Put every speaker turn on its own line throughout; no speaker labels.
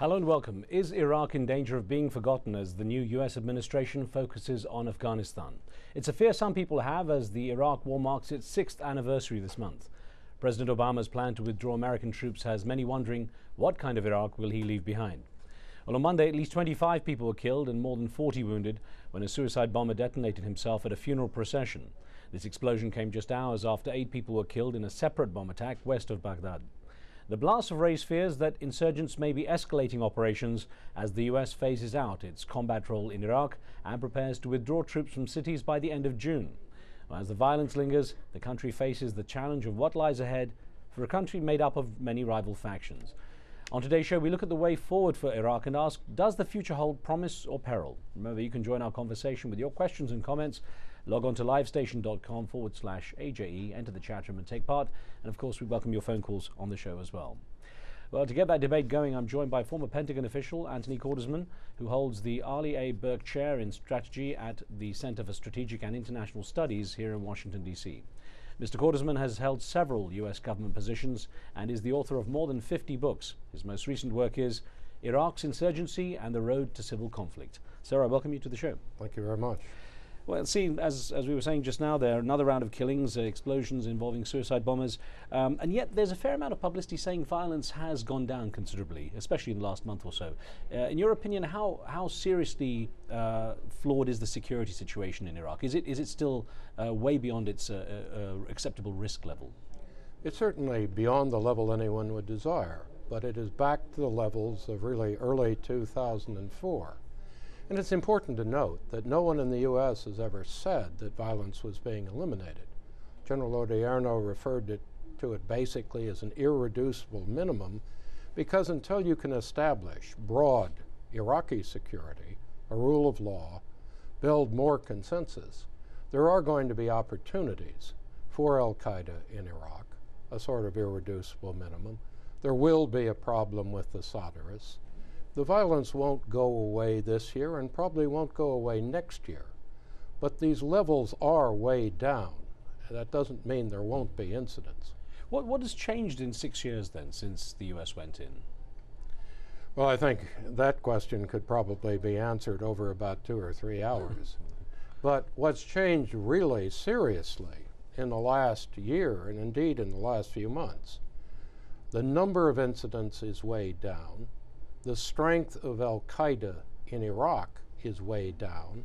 Hello and welcome. Is Iraq in danger of being forgotten as the new US administration focuses on Afghanistan? It's a fear some people have as the Iraq war marks its 6th anniversary this month. President Obama's plan to withdraw American troops has many wondering what kind of Iraq will he leave behind. Well, on Monday, at least 25 people were killed and more than 40 wounded when a suicide bomber detonated himself at a funeral procession. This explosion came just hours after 8 people were killed in a separate bomb attack west of Baghdad. The blasts have raised fears that insurgents may be escalating operations as the US phases out its combat role in Iraq and prepares to withdraw troops from cities by the end of June. As the violence lingers, the country faces the challenge of what lies ahead for a country made up of many rival factions. On today's show, we look at the way forward for Iraq and ask, does the future hold promise or peril? Remember, you can join our conversation with your questions and comments. Log on to livestation.com/AJE, enter the chat room and take part. And of course, we welcome your phone calls on the show as well. Well, to get that debate going, I'm joined by former Pentagon official Anthony Cordesman, who holds the Arlie A. Burke Chair in Strategy at the Center for Strategic and International Studies here in Washington, D.C. Mr. Cordesman has held several U.S. government positions and is the author of more than 50 books. His most recent work is Iraq's Insurgency and the Road to Civil Conflict. Sir, I welcome you to the show.
Thank you very much.
Well, see, as we were saying just now, there are another round of killings, explosions involving suicide bombers, and yet there's a fair amount of publicity saying violence has gone down considerably, especially in the last month or so. In your opinion, how seriously flawed is the security situation in Iraq? Is it still way beyond its acceptable risk level?
It's certainly beyond the level anyone would desire, but it is back to the levels of really early 2004. And it's important to note that no one in the U.S. has ever said that violence was being eliminated. General Odierno referred to it basically as an irreducible minimum because until you can establish broad Iraqi security, a rule of law, build more consensus, there are going to be opportunities for al-Qaeda in Iraq, a sort of irreducible minimum. There will be a problem with the Sadrists. The violence won't go away this year and probably won't go away next year. But these levels are way down. That doesn't mean there won't be incidents.
What has changed in 6 years then since the US went in?
Well, I think that question could probably be answered over about 2 or 3 hours. But what's changed really seriously in the last year, and indeed in the last few months, the number of incidents is way down. The strength of al-Qaeda in Iraq is way down.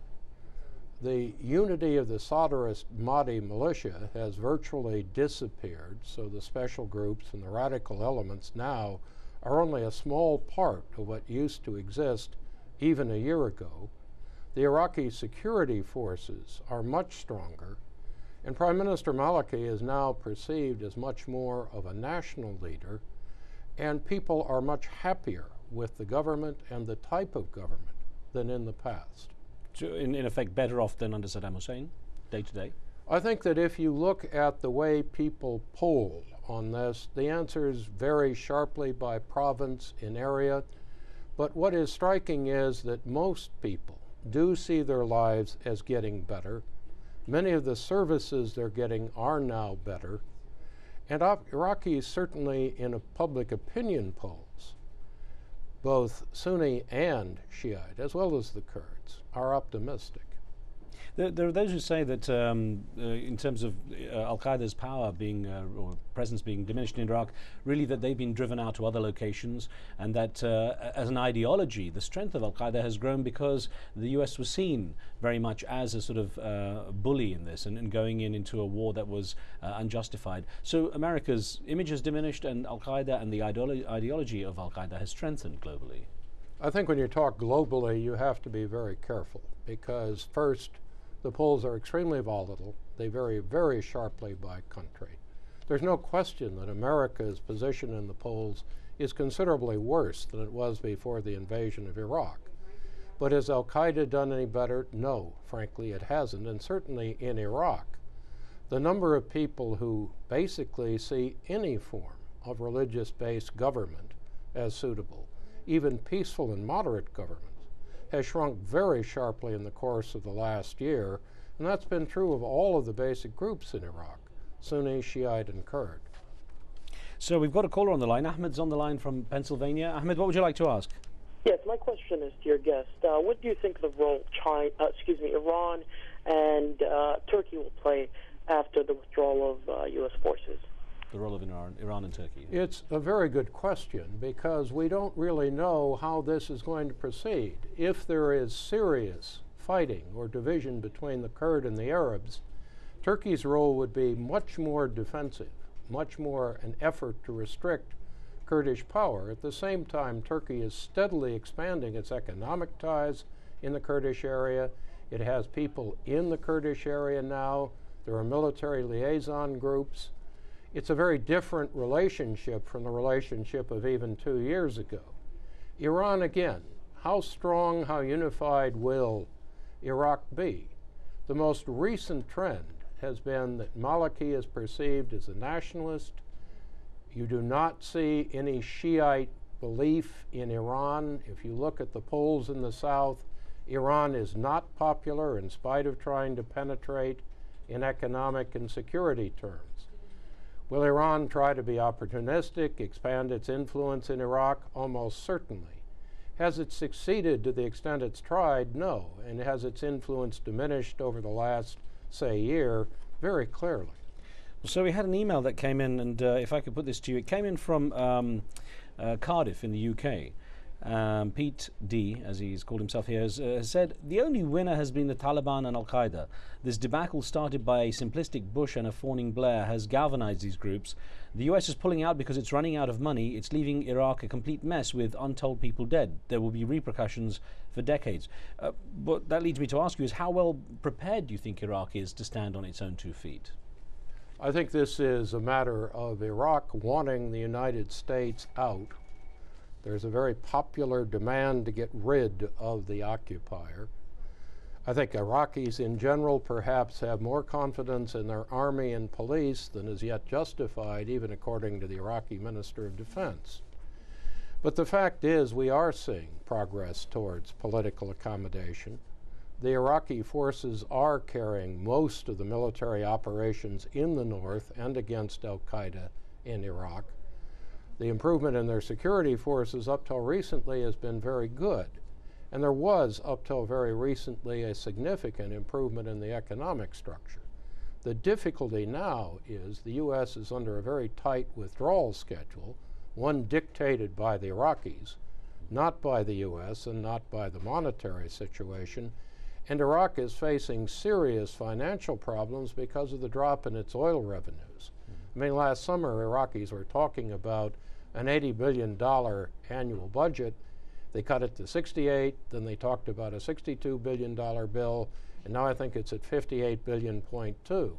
The unity of the Sadrist Mahdi militia has virtually disappeared, so the special groups and the radical elements now are only a small part of what used to exist even a year ago. The Iraqi security forces are much stronger, and Prime Minister Maliki is now perceived as much more of a national leader, and people are much happier with the government and the type of government than in the past.
So in effect, better off than under Saddam Hussein, day to day?
I think that if you look at the way people poll on this, the answers vary sharply by province and area. But what is striking is that most people do see their lives as getting better. Many of the services they're getting are now better. And Iraqis, certainly in a public opinion polls, both Sunni and Shiite, as well as the Kurds, are optimistic.
There are those who say that in terms of al-Qaeda's power being or presence being diminished in Iraq, really that they've been driven out to other locations, and that as an ideology, the strength of al-Qaeda has grown because the US was seen very much as a sort of bully in this and going into a war that was unjustified. So America's image has diminished and al-Qaeda and the ideology of al-Qaeda has strengthened globally.
I think when you talk globally, you have to be very careful because first, the polls are extremely volatile. They vary very sharply by country. There's no question that America's position in the polls is considerably worse than it was before the invasion of Iraq. But has al-Qaeda done any better? No, frankly, it hasn't. And certainly in Iraq, the number of people who basically see any form of religious-based government as suitable, even peaceful and moderate government, has shrunk very sharply in the course of the last year, and that's been true of all of the basic groups in Iraq, Sunni, Shiite, and Kurd.
So we've got a caller on the line. Ahmed's on the line from Pennsylvania. Ahmed, what would you like to ask?
Yes, my question is to your guest. What do you think the role Iran and Turkey will play after the withdrawal of U.S. forces?
The role of Iran and Turkey.
It's a very good question because we don't really know how this is going to proceed. If there is serious fighting or division between the Kurd and the Arabs, Turkey's role would be much more defensive, much more an effort to restrict Kurdish power. At the same time, Turkey is steadily expanding its economic ties in the Kurdish area. It has people in the Kurdish area now. There are military liaison groups. It's a very different relationship from the relationship of even 2 years ago. Iran, again, how strong, how unified will Iraq be? The most recent trend has been that Maliki is perceived as a nationalist. You do not see any Shiite belief in Iran. If you look at the polls in the south, Iran is not popular in spite of trying to penetrate in economic and security terms. Will Iran try to be opportunistic, expand its influence in Iraq? Almost certainly. Has it succeeded to the extent it's tried? No. And has its influence diminished over the last, say, year? Very clearly.
So we had an email that came in, and if I could put this to you, it came in from Cardiff in the UK. Pete D, as he's called himself here, has said, the only winner has been the Taliban and Al-Qaeda. This debacle started by a simplistic Bush and a fawning Blair has galvanized these groups. The US is pulling out because it's running out of money. It's leaving Iraq a complete mess with untold people dead. There will be repercussions for decades. But that leads me to ask you is how well prepared do you think Iraq is to stand on its own 2 feet?
I think this is a matter of Iraq wanting the United States out. There's a very popular demand to get rid of the occupier. I think Iraqis in general perhaps have more confidence in their army and police than is yet justified, even according to the Iraqi Minister of Defense. But the fact is we are seeing progress towards political accommodation. The Iraqi forces are carrying most of the military operations in the north and against al-Qaeda in Iraq. The improvement in their security forces up till recently has been very good. And there was, up till very recently, a significant improvement in the economic structure. The difficulty now is the U.S. is under a very tight withdrawal schedule, one dictated by the Iraqis, not by the U.S. and not by the monetary situation. And Iraq is facing serious financial problems because of the drop in its oil revenues. I mean, last summer, Iraqis were talking about an $80 billion annual budget. They cut it to 68, then they talked about a $62 billion bill, and now I think it's at 58 billion.2.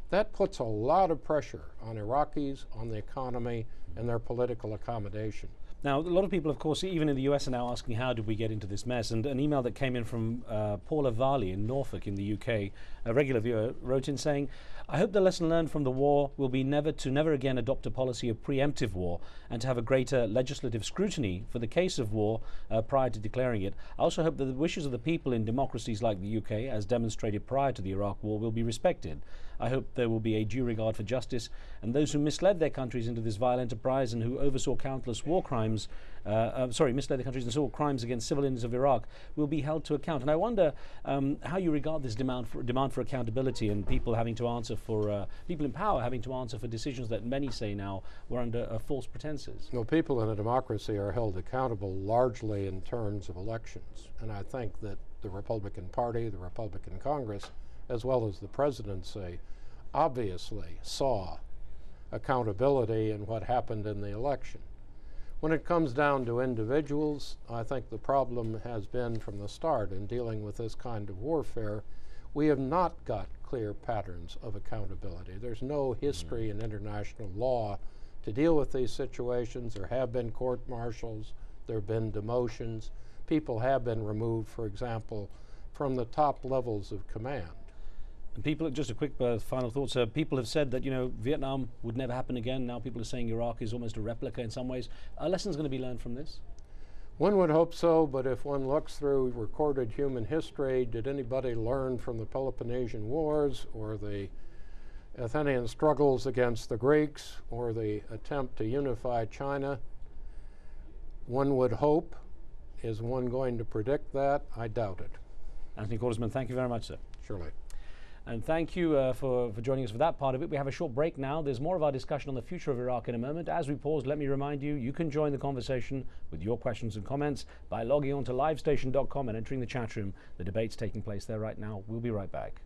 That puts a lot of pressure on Iraqis, on the economy, and their political accommodation.
Now, a lot of people, of course, even in the US are now asking how did we get into this mess? And an email that came in from Paula Varley in Norfolk in the UK, a regular viewer, wrote in saying, I hope the lesson learned from the war will be never again adopt a policy of preemptive war and to have a greater legislative scrutiny for the case of war prior to declaring it. I also hope that the wishes of the people in democracies like the UK, as demonstrated prior to the Iraq war, will be respected. I hope there will be a due regard for justice, and those who misled their countries into this vile enterprise and who oversaw countless war crimes, misled their countries and saw crimes against civilians of Iraq will be held to account. And I wonder how you regard this demand for accountability and people having to answer for, people in power having to answer for decisions that many say now were under false pretenses.
Well, people in a democracy are held accountable largely in terms of elections. And I think that the Republican Party, the Republican Congress, as well as the presidency, obviously saw accountability in what happened in the election. When it comes down to individuals, I think the problem has been from the start in dealing with this kind of warfare, we have not got clear patterns of accountability. There's no history in international law to deal with these situations. There have been court-martials, there have been demotions, people have been removed, for example, from the top levels of command.
And people, just a quick final thoughts. People have said that, Vietnam would never happen again. Now people are saying Iraq is almost a replica in some ways. Are lessons going to be learned from this?
One would hope so, but if one looks through recorded human history, did anybody learn from the Peloponnesian Wars or the Athenian struggles against the Greeks or the attempt to unify China? One would hope is one going to predict that? I doubt it.
Anthony Quartersman, thank you very much, sir.
Surely.
And thank you for joining us for that part of it. We have a short break now. There's more of our discussion on the future of Iraq in a moment. As we pause, let me remind you, you can join the conversation with your questions and comments by logging on to livestation.com and entering the chat room. The debate's taking place there right now. We'll be right back.